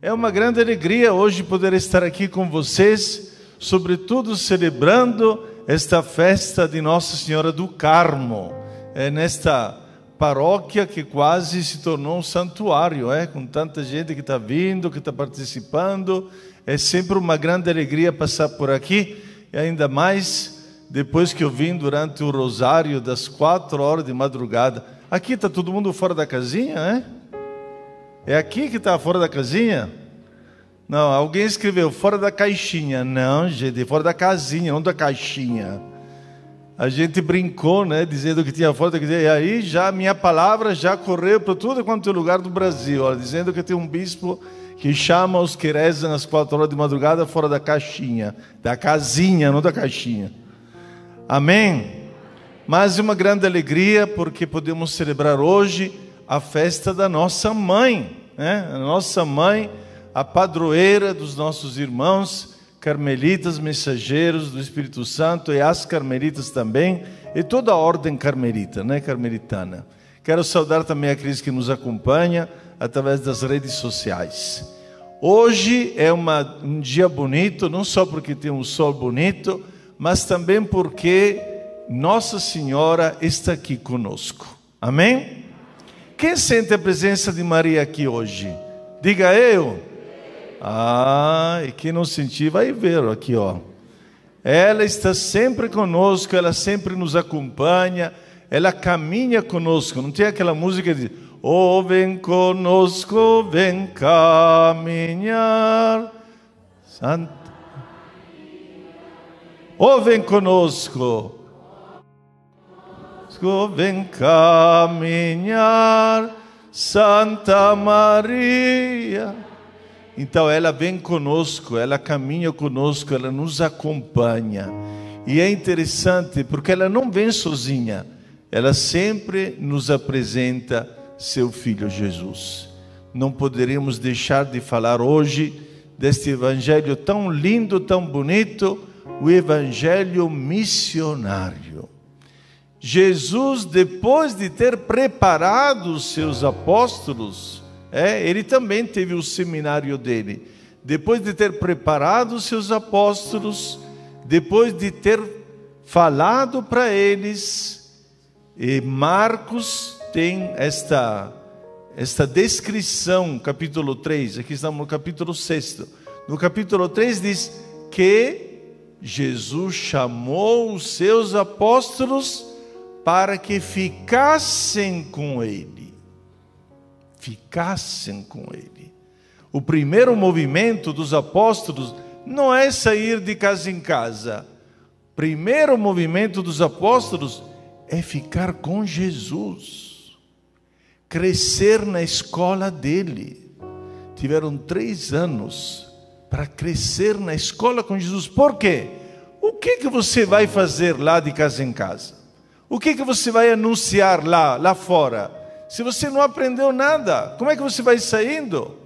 É uma grande alegria hoje poder estar aqui com vocês, sobretudo celebrando esta festa de Nossa Senhora do Carmo. É nesta paróquia que quase se tornou um santuário, com tanta gente que está vindo, que está participando. É sempre uma grande alegria passar por aqui, e ainda mais depois que eu vim durante o rosário das 4 horas de madrugada. Aqui está todo mundo fora da casinha, É aqui que está fora da casinha? Não, alguém escreveu fora da caixinha. Não, gente, fora da casinha, não da caixinha. A gente brincou, dizendo que tinha fora da casinha. E aí já minha palavra já correu para tudo quanto é lugar do Brasil, dizendo que tem um bispo que chama os que rezam às 4 horas de madrugada fora da caixinha. Da casinha, não da caixinha. Amém? Mas é uma grande alegria porque podemos celebrar hoje a festa da nossa mãe, A nossa mãe, a padroeira dos nossos irmãos carmelitas, mensageiros do Espírito Santo, e as carmelitas também, e toda a ordem carmelita, carmelitana. Quero saudar também aqueles que nos acompanham através das redes sociais. Hoje é um dia bonito, não só porque tem um sol bonito, mas também porque Nossa Senhora está aqui conosco. Amém? Quem sente a presença de Maria aqui hoje? Diga eu. E quem não sentir vai ver aqui, Ela está sempre conosco, ela sempre nos acompanha, ela caminha conosco. Não tem aquela música de vem conosco, vem caminhar, Santa. Vem conosco, vem caminhar, Santa Maria. Então ela vem conosco, ela caminha conosco, ela nos acompanha. E é interessante porque ela não vem sozinha, ela sempre nos apresenta seu Filho Jesus. Não poderíamos deixar de falar hoje deste evangelho tão lindo, tão bonito, o evangelho missionário. Jesus, depois de ter preparado os seus apóstolos, ele também teve o seminário dele. Depois de ter preparado os seus apóstolos, depois de ter falado para eles, e Marcos tem esta descrição, capítulo 3, aqui estamos no capítulo 6. No capítulo 3 diz que Jesus chamou os seus apóstolos para que ficassem com ele. Ficassem com ele. O primeiro movimento dos apóstolos não é sair de casa em casa. O primeiro movimento dos apóstolos é ficar com Jesus. Crescer na escola dele. Tiveram 3 anos para crescer na escola com Jesus. Por quê? O que você vai fazer lá de casa em casa? O que você vai anunciar lá fora? Se você não aprendeu nada, como é que você vai saindo?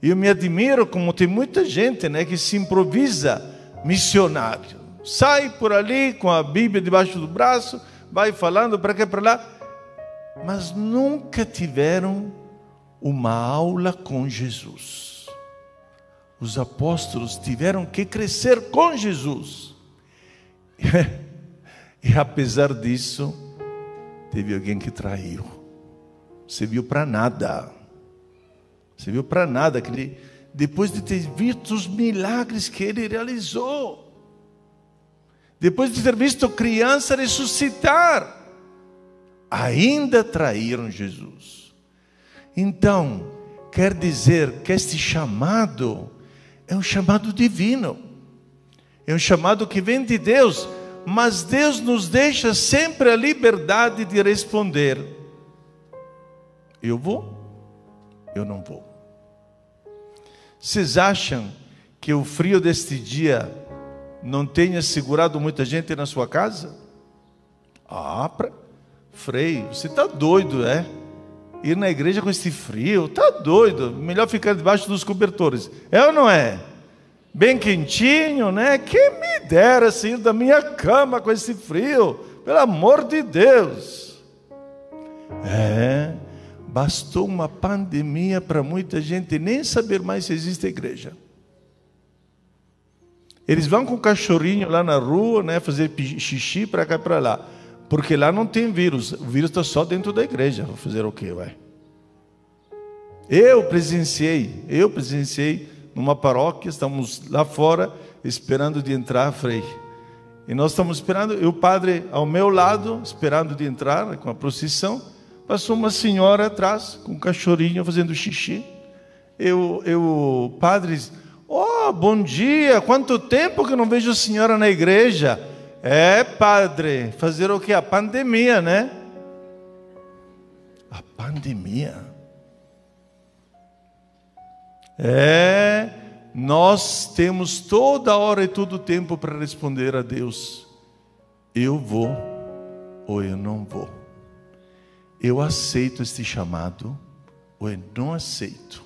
E eu me admiro como tem muita gente, que se improvisa missionário. Sai por ali com a Bíblia debaixo do braço, vai falando para cá e para lá, mas nunca tiveram uma aula com Jesus. Os apóstolos tiveram que crescer com Jesus. E apesar disso, teve alguém que traiu. Você viu para nada. Você viu para nada que ele, depois de ter visto os milagres que ele realizou, depois de ter visto criança ressuscitar, ainda traíram Jesus. Então, quer dizer que este chamado é um chamado divino. É um chamado que vem de Deus, mas Deus nos deixa sempre a liberdade de responder. Eu vou? Eu não vou. Vocês acham que o frio deste dia não tenha segurado muita gente na sua casa? Frei, você está doido, Ir na igreja com esse frio, está doido. Melhor ficar debaixo dos cobertores. É ou não é? Bem quentinho, Quem me dera sair da minha cama com esse frio, pelo amor de Deus. bastou uma pandemia para muita gente nem saber mais se existe igreja. Eles vão com o cachorrinho lá na rua, né, fazer xixi para cá e para lá, porque lá não tem vírus. O vírus está só dentro da igreja. Vou fazer o quê, vai? Eu presenciei numa paróquia, estamos lá fora esperando de entrar, Frei. E nós estamos esperando, e o padre ao meu lado, esperando de entrar com a procissão, passou uma senhora atrás, com um cachorrinho fazendo xixi. O padre disse: "Oh, bom dia, quanto tempo que eu não vejo a senhora na igreja." É, padre, fazer o quê? A pandemia, né? A pandemia. Nós temos toda hora e todo tempo para responder a Deus: eu vou ou eu não vou. Eu aceito este chamado ou eu não aceito.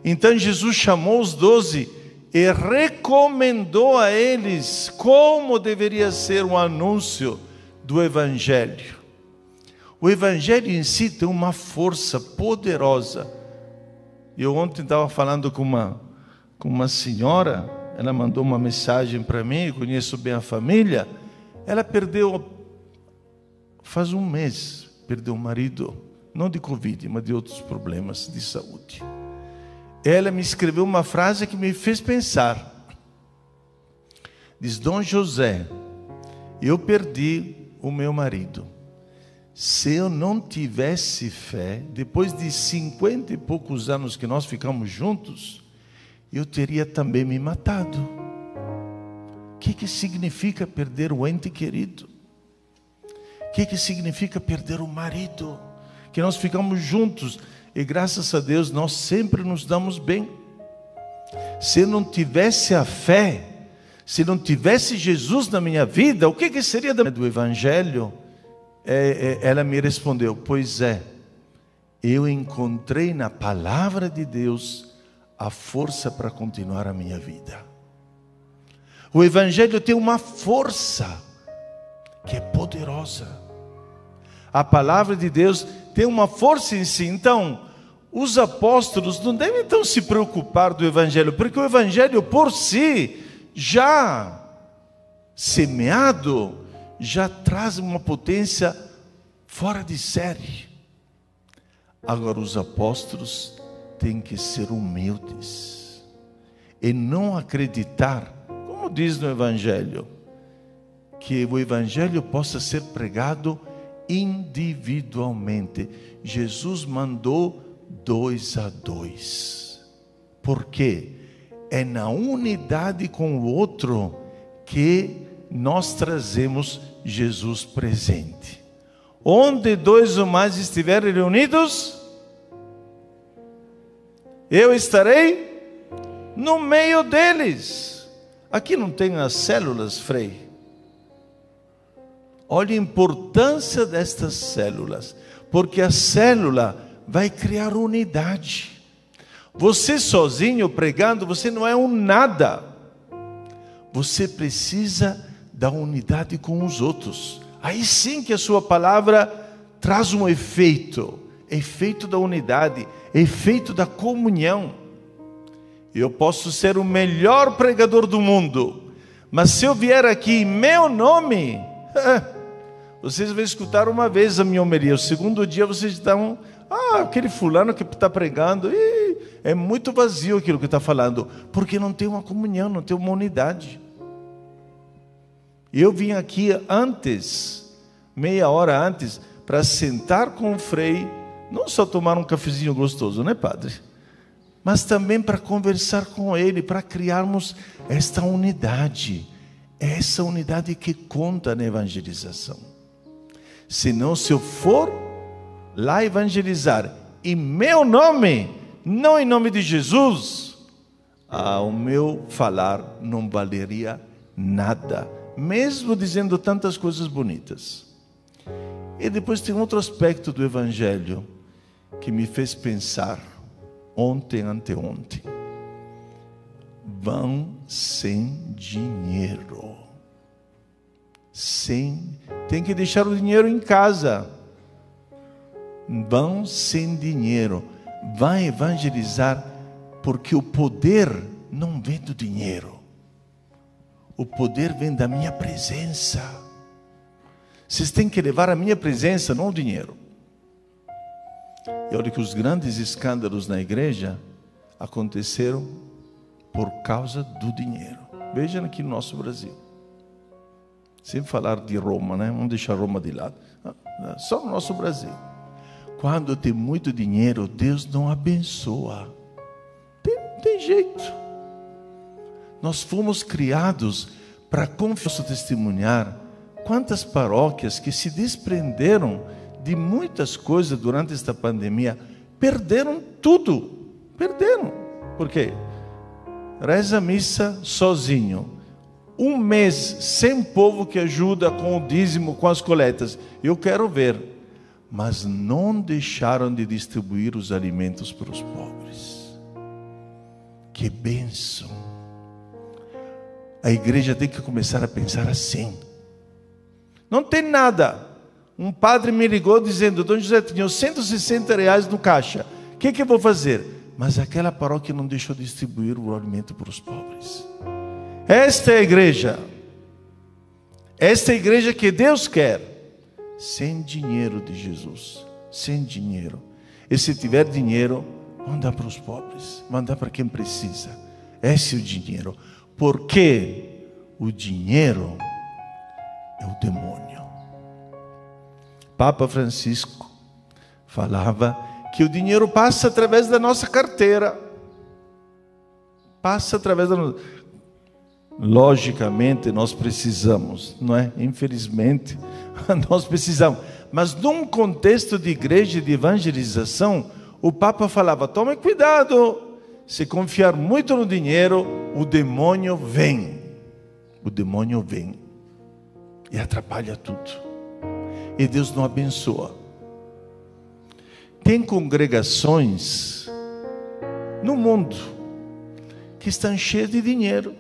Então Jesus chamou os 12 e recomendou a eles como deveria ser o anúncio do Evangelho. O Evangelho em si tem uma força poderosa. Eu ontem estava falando com uma senhora, ela mandou uma mensagem para mim, eu conheço bem a família. Ela faz um mês, perdeu o marido, não de Covid, mas de outros problemas de saúde. Ela me escreveu uma frase que me fez pensar. Diz: Dom José, eu perdi o meu marido. Se eu não tivesse fé, depois de 50 e poucos anos que nós ficamos juntos, eu teria também me matado. O que significa perder o ente querido? O que significa perder o marido? Que nós ficamos juntos e graças a Deus nós sempre nos damos bem. Se não tivesse a fé, se não tivesse Jesus na minha vida, o que seria do Evangelho? Ela me respondeu: pois é, eu encontrei na palavra de Deus a força para continuar a minha vida. O Evangelho tem uma força que é poderosa. A palavra de Deus tem uma força em si. Então, os apóstolos não devem então se preocupar do Evangelho, porque o Evangelho por si, já semeado, já traz uma potência fora de série. Agora os apóstolos têm que ser humildes e não acreditar, como diz no Evangelho, que o Evangelho possa ser pregado individualmente. Jesus mandou 2 a 2. Por quê? É na unidade com o outro que nós trazemos Jesus presente. Onde 2 ou mais estiverem reunidos, eu estarei no meio deles. Aqui não tem as células, Frei? Olha a importância destas células, porque a célula vai criar unidade. Você sozinho pregando, você não é um nada. Você precisa da unidade com os outros. Aí sim que a sua palavra traz um efeito da unidade, efeito da comunhão. Eu posso ser o melhor pregador do mundo, mas se eu vier aqui em meu nome, vocês vão escutar uma vez a minha homilia, o segundo dia vocês estão: aquele fulano que está pregando, é muito vazio aquilo que está falando, porque não tem uma comunhão, não tem uma unidade. Eu vim aqui antes, meia hora antes, para sentar com o Frei, não só tomar um cafezinho gostoso, né, padre? Mas também para conversar com ele, para criarmos esta unidade. Essa unidade que conta na evangelização. Senão, se eu for lá evangelizar em meu nome, não em nome de Jesus, o meu falar não valeria nada, mesmo dizendo tantas coisas bonitas. E depois tem outro aspecto do Evangelho que me fez pensar ontem, anteontem. Vão sem dinheiro. Tem que deixar o dinheiro em casa. vão sem dinheiro, vai evangelizar, porque o poder não vem do dinheiro. O poder vem da minha presença. Vocês têm que levar a minha presença, não o dinheiro. E olha que os grandes escândalos na igreja aconteceram por causa do dinheiro. Vejam aqui no nosso Brasil. Sem falar de Roma, né? Vamos deixar Roma de lado. Só no nosso Brasil. Quando tem muito dinheiro, Deus não abençoa. Tem jeito. Nós fomos criados para testemunhar quantas paróquias que se desprenderam de muitas coisas durante esta pandemia, perderam tudo. Perderam. Por quê? Reza a missa sozinho. Um mês sem povo que ajuda com o dízimo, com as coletas. Eu quero ver. Mas não deixaram de distribuir os alimentos para os pobres. Que bênção! A igreja tem que começar a pensar assim. Não tem nada. Um padre me ligou dizendo: Dom José, tinha R$160 no caixa. O que eu vou fazer? Mas aquela paróquia não deixou de distribuir o alimento para os pobres. Esta é a igreja. Esta é a igreja que Deus quer. Sem dinheiro de Jesus. Sem dinheiro. E se tiver dinheiro, manda para os pobres. Manda para quem precisa. Esse é o dinheiro. Porque o dinheiro é o demônio. Papa Francisco falava que o dinheiro passa através da nossa carteira. Passa através da nossa... Logicamente nós precisamos, não é? Infelizmente nós precisamos. Mas num contexto de igreja e de evangelização, o Papa falava: tome cuidado. Se confiar muito no dinheiro, o demônio vem. O demônio vem e atrapalha tudo. E Deus não abençoa. Tem congregações no mundo que estão cheias de dinheiro,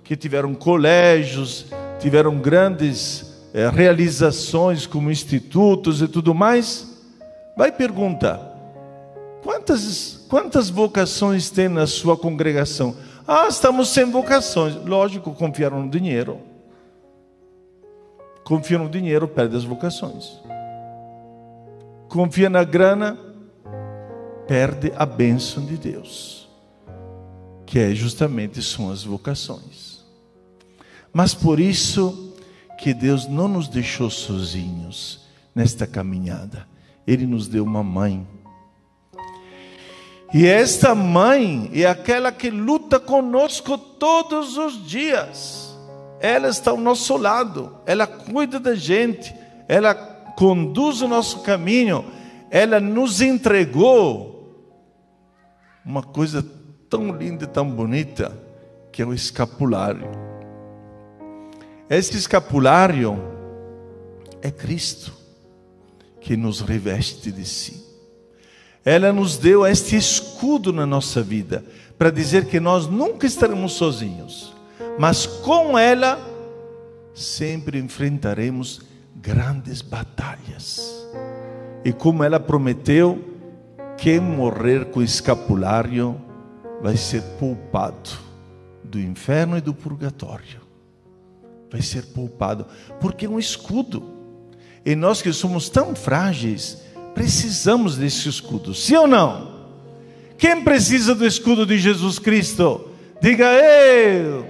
que tiveram colégios, tiveram grandes realizações como institutos e tudo mais. Vai perguntar: quantas vocações tem na sua congregação? Estamos sem vocações. Lógico, confiaram no dinheiro. Confia no dinheiro, perde as vocações. Confia na grana, perde a bênção de Deus, que justamente são as vocações. Mas por isso que Deus não nos deixou sozinhos nesta caminhada. Ele nos deu uma mãe. E esta mãe é aquela que luta conosco todos os dias. Ela está ao nosso lado, ela cuida da gente, ela conduz o nosso caminho, ela nos entregou uma coisa tão linda e tão bonita, que é o escapulário. Esse escapulário é Cristo, que nos reveste de si. Ela nos deu este escudo na nossa vida, para dizer que nós nunca estaremos sozinhos, mas com ela sempre enfrentaremos grandes batalhas. E como ela prometeu, quem morrer com escapulário vai ser poupado do inferno e do purgatório. Vai ser poupado, porque é um escudo. E nós que somos tão frágeis, precisamos desse escudo, sim ou não? Quem precisa do escudo de Jesus Cristo? Diga eu.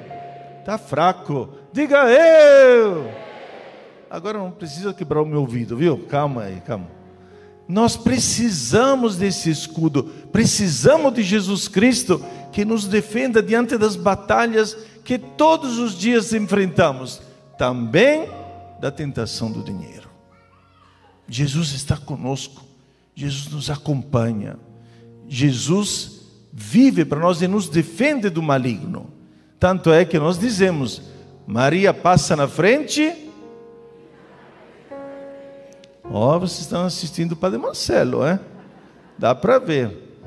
Está fraco. Diga eu. Agora não precisa quebrar o meu ouvido, viu? Calma aí, calma. Nós precisamos desse escudo. Precisamos de Jesus Cristo, que nos defenda diante das batalhas que todos os dias enfrentamos. Também da tentação do dinheiro. Jesus está conosco, Jesus nos acompanha, Jesus vive para nós e nos defende do maligno. Tanto é que nós dizemos: Maria passa na frente. Vocês estão assistindo o Padre Marcelo, dá para ver.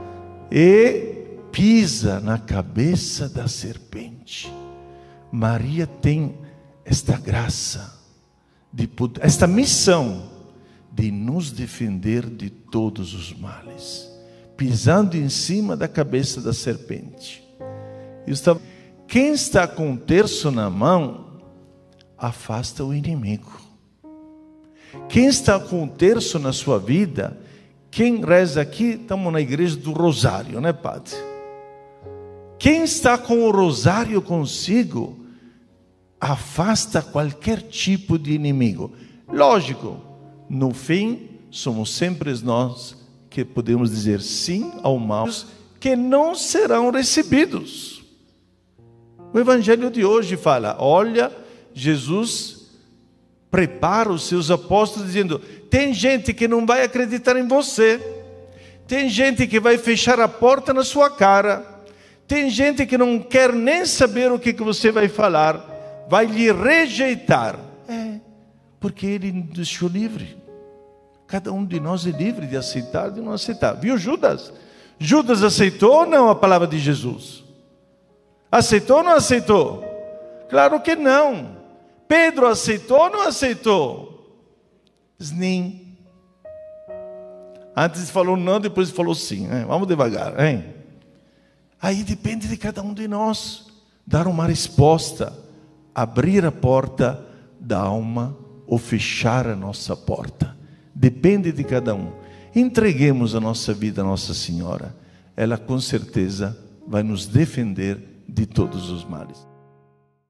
E pisa na cabeça da serpente. Maria tem esta graça, esta missão, de nos defender de todos os males, pisando em cima da cabeça da serpente. Quem está com um terço na mão, afasta o inimigo. Quem está com um terço na sua vida, quem reza aqui, estamos na igreja do Rosário, né, padre? Quem está com o Rosário consigo, afasta qualquer tipo de inimigo. Lógico, no fim, somos sempre nós que podemos dizer sim ao mal, que não serão recebidos. O Evangelho de hoje fala, olha, Jesus prepara os seus apóstolos dizendo, tem gente que não vai acreditar em você, tem gente que vai fechar a porta na sua cara, tem gente que não quer nem saber o que você vai falar, vai lhe rejeitar. Porque Ele nos deixou livre. Cada um de nós é livre de aceitar ou de não aceitar. Viu Judas? Judas aceitou ou não a palavra de Jesus? Aceitou ou não aceitou? Claro que não. Pedro aceitou ou não aceitou? Sim. Antes falou não, depois falou sim. Vamos devagar. Aí depende de cada um de nós dar uma resposta, abrir a porta da alma ou fechar a nossa porta. Depende de cada um. Entreguemos a nossa vida a Nossa Senhora. Ela com certeza vai nos defender de todos os males.